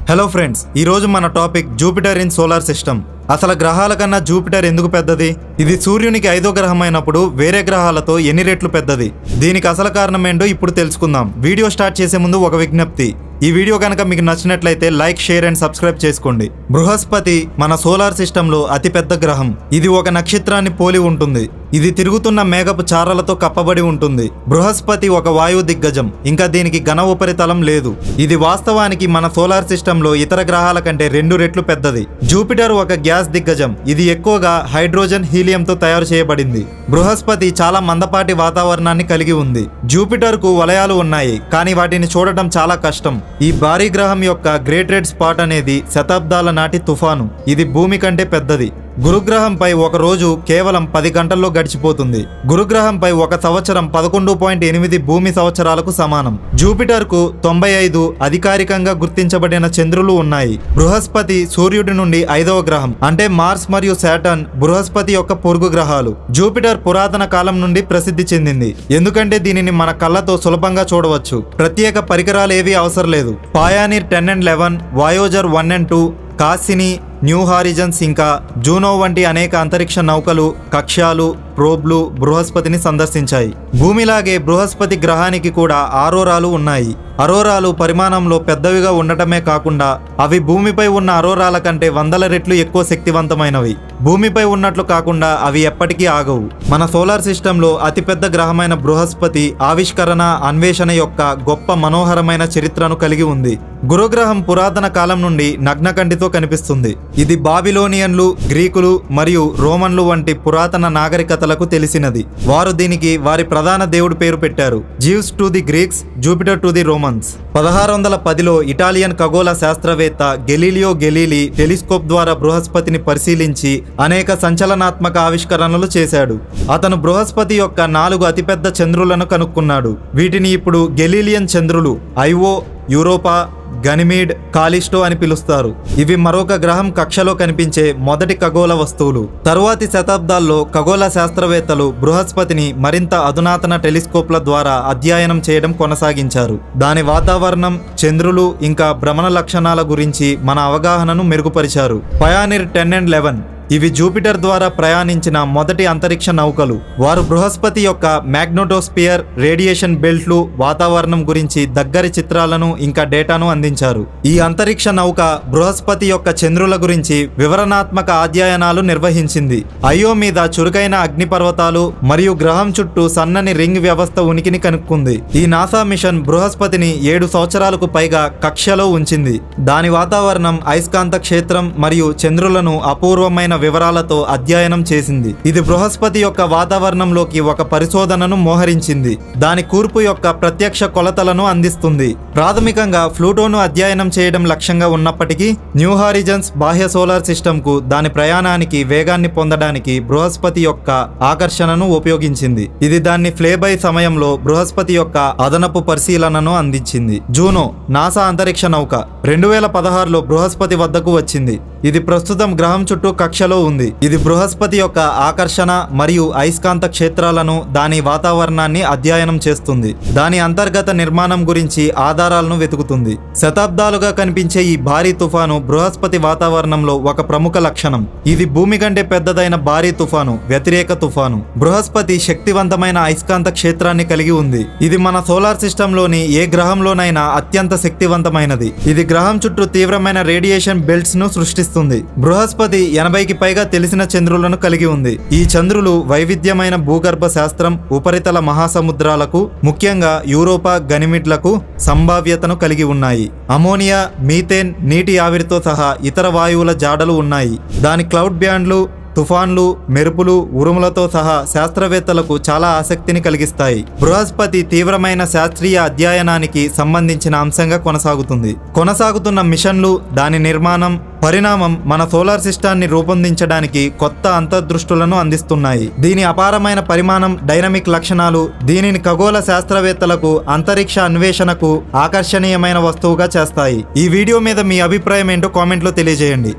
Hello friends, ఈ రోజు మన topic Jupiter in solar system. అసలు గ్రహాల కన్నా జూపిటర్ ఎందుకు పెద్దది? ఇది సూర్యునికి 5వ గ్రహం అయినప్పుడు వేరే గ్రహాలతో ఎన్ని రెట్లు పెద్దది? దీనికి అసలు కారణం ఏంటో ఇప్పుడు తెలుసుకుందాం. వీడియో స్టార్ట్ చేసే ముందు ఒక విజ్ఞప్తి. ఈ వీడియో కనుక మీకు నచ్చినట్లయితే లైక్, షేర్ అండ్ సబ్స్క్రైబ్ చేసుకోండి. బృహస్పతి మన సోలార్ సిస్టంలో అతిపెద్ద గ్రహం. ఇది ఒక నక్షత్రాన్ని పోలి ఉంటుంది. ఇది తిరుగుతున్న మేఘపు చారలతో కప్పబడి ఉంటుంది. బృహస్పతి ఒక వాయు దిగ్గజం, ఇంకా దీనికి ఘన ఉపరితలం లేదు. ఇది వాస్తవానికి మన సోలార్ సిస్టంలో ఇతర గ్రహాల కంటే 2 రెట్లు పెద్దది. జూపిటర్ ఒక గ్యాస్ దిగ్గజం. ఇది ఎక్కువగా హైడ్రోజన్, హీలియంతో తయారు చేయబడింది. బృహస్పతి చాలా మందపాటి వాతావరణాన్ని కలిగి ఉంది. జూపిటర్ కు వలయాలు ఉన్నాయి, కానీ వాటిని చూడటం చాలా కష్టం. ఈ భారీ గ్రహం యొక్క గ్రేట్ రెడ్ స్పాట్ అనేది శతాబ్దాల నాటి తుఫాను. ఇది భూమి కంటే పెద్దది. గురుగ్రహంపై ఒక రోజు కేవలం 10 గంటల్లో గడిచిపోతుంది. గురుగ్రహంపై ఒక సంవత్సరం 11.8 భూమి సంవత్సరాలకు సమానం. జూపిటర్ కు 95 అధికారికంగా గుర్తించబడిన చంద్రులు ఉన్నాయి. బృహస్పతి సూర్యుడి నుండి 5వ గ్రహం. అంటే మార్స్ మరియు సాటర్న్ బృహస్పతి యొక్క పొరుగు గ్రహాలు. జూపిటర్ పురాతన కాలం నుండి ప్రసిద్ధి చెందింది, ఎందుకంటే దీనిని మన కళ్ళతో సులభంగా చూడవచ్చు. ప్రత్యేక పరికరాలు ఏవీ అవసరం లేదు. పాయానీర్ 10 and 11, వాయోజర్ 1 and 2, కాసిని, న్యూ హారిజన్స్ ఇంకా జూనో వంటి అనేక అంతరిక్ష నౌకలు, కక్ష్యాలు, ప్రోబ్లు బృహస్పతిని సందర్శించాయి. భూమిలాగే బృహస్పతి గ్రహానికి కూడా అరోరాలు ఉన్నాయి. అరోరాలు పరిమాణంలో పెద్దవిగా ఉండటమే కాకుండా అవి భూమిపై ఉన్న అరోరాల కంటే 100 రెట్లు ఎక్కువ శక్తివంతమైనవి. భూమిపై ఉన్నట్లు కాకుండా అవి ఎప్పటికీ ఆగవు. మన సోలార్ సిస్టంలో అతిపెద్ద గ్రహమైన బృహస్పతి ఆవిష్కరణ, అన్వేషణ యొక్క గొప్ప మనోహరమైన చరిత్రను కలిగి ఉంది. గురుగ్రహం పురాతన కాలం నుండి నగ్నకంటితో కనిపిస్తుంది. ఇది బాబిలోనియన్లు, గ్రీకులు మరియు రోమన్లు వంటి పురాతన నాగరికతలకు తెలిసినది. వారు దీనికి వారి ప్రధాన దేవుడి పేరు పెట్టారు. Zeus to the Greeks, Jupiter to the Romans. 1610లో ఇటాలియన్ ఖగోళ శాస్త్రవేత్త గెలీలియో గెలీలీ టెలిస్కోప్ ద్వారా బృహస్పతిని పరిశీలించి అనేక సంచలనాత్మక ఆవిష్కరణలు చేశాడు. అతను బృహస్పతి యొక్క 4 అతిపెద్ద చంద్రులను కనుక్కున్నాడు. వీటిని ఇప్పుడు గెలీలియన్ చంద్రులు, ఐఓ, యూరోపా, గనిమీడ్, కాలిస్టో అని పిలుస్తారు. ఇవి మరొక గ్రహం కక్షలో కనిపించే మొదటి ఖగోళ వస్తువులు. తరువాతి శతాబ్దాల్లో ఖగోళ శాస్త్రవేత్తలు బృహస్పతిని మరింత అధునాతన టెలిస్కోప్ల ద్వారా అధ్యయనం చేయడం కొనసాగించారు. దాని వాతావరణం, చంద్రులు ఇంకా భ్రమణ లక్షణాల గురించి మన అవగాహనను మెరుగుపరిచారు. పయానీర్ 10 and 11 ఇవి జూపిటర్ ద్వారా ప్రయాణించిన మొదటి అంతరిక్ష నౌకలు. వారు బృహస్పతి యొక్క మ్యాగ్నెటోస్పియర్, రేడియేషన్ బెల్ట్లు, వాతావరణం గురించి దగ్గరి చిత్రాలను ఇంకా డేటాను అందించారు. ఈ అంతరిక్ష నౌక బృహస్పతి యొక్క చంద్రుల గురించి వివరణాత్మక అధ్యయనాలు నిర్వహించింది. ఐఓ మీద చురుకైన అగ్నిపర్వతాలు మరియు గ్రహం చుట్టూ సన్నని రింగ్ వ్యవస్థ ఉనికిని కనుక్కుంది. ఈ నాసా మిషన్ బృహస్పతిని 7 సంవత్సరాలకు పైగా కక్షలో ఉంచింది. దాని వాతావరణం, అయస్కాంత క్షేత్రం మరియు చంద్రులను అపూర్వమైన వివరాలతో అధ్యయనం చేసింది. ఇది బృహస్పతి యొక్క వాతావరణంలోకి ఒక పరిశోధనను మోహరించింది. దాని కూర్పు యొక్క ప్రత్యక్ష కొలతలను అందిస్తుంది. ప్రాథమికంగా ప్లూటోను అధ్యయనం చేయడం లక్ష్యంగా ఉన్నప్పటికీ న్యూ హారిజన్స్ బాహ్య సోలార్ సిస్టమ్ కు దాని ప్రయాణానికి వేగాన్ని పొందడానికి బృహస్పతి యొక్క ఆకర్షణను ఉపయోగించింది. ఇది దాన్ని ఫ్లేబై సమయంలో బృహస్పతి యొక్క అదనపు పరిశీలనను అందించింది. జూనో, నాసా అంతరిక్ష నౌక 2016లో బృహస్పతి వద్దకు వచ్చింది. ఇది ప్రస్తుతం గ్రహం చుట్టూ కక్షలో ఉంది. ఇది బృహస్పతి యొక్క ఆకర్షణ మరియు అయస్కాంత క్షేత్రాలను, దాని వాతావరణాన్ని అధ్యయనం చేస్తుంది. దాని అంతర్గత నిర్మాణం గురించి ఆధారాలను వెతుకుతుంది. శతాబ్దాలుగా కనిపించే ఈ భారీ తుఫాను బృహస్పతి వాతావరణంలో ఒక ప్రముఖ లక్షణం. ఇది భూమి కంటే పెద్దదైన భారీ తుఫాను, వ్యతిరేక తుఫాను. బృహస్పతి శక్తివంతమైన అయస్కాంత క్షేత్రాన్ని కలిగి ఉంది. ఇది మన సోలార్ సిస్టంలోని ఏ గ్రహంలోనైనా అత్యంత శక్తివంతమైనది. ఇది గ్రహం చుట్టూ తీవ్రమైన రేడియేషన్ బెల్ట్స్ ను సృష్టిస్తుంది. బృహస్పతి 80కి పైగా తెలిసిన చంద్రులను కలిగి ఉంది. ఈ చంద్రులు వైవిధ్యమైన భూగర్భ శాస్త్రం, ఉపరితల మహాసముద్రాలకు, ముఖ్యంగా యూరోపా, గనిమిడ్లకు సంభావ్యతను కలిగి ఉన్నాయి. అమోనియా, మీథేన్, నీటి ఆవిరితో సహా ఇతర వాయువుల జాడలు ఉన్నాయి. దాని క్లౌడ్ బ్యాండ్లు, తుఫాన్లు, మెరుపులు, ఉరుములతో సహా శాస్త్రవేత్తలకు చాలా ఆసక్తిని కలిగిస్తాయి. బృహస్పతి తీవ్రమైన శాస్త్రీయ అధ్యయనానికి సంబంధించిన అంశంగా కొనసాగుతున్న మిషన్లు, దాని నిర్మాణం, పరిణామం మన సోలార్ సిస్టాన్ని రూపొందించడానికి కొత్త అంతర్దృష్టులను అందిస్తున్నాయి. దీని అపారమైన పరిమాణం, డైనమిక్ లక్షణాలు దీనిని ఖగోళ శాస్త్రవేత్తలకు అంతరిక్ష అన్వేషణకు ఆకర్షణీయమైన వస్తువుగా చేస్తాయి. ఈ వీడియో మీద మీ అభిప్రాయం ఏంటో కామెంట్లో తెలియజేయండి.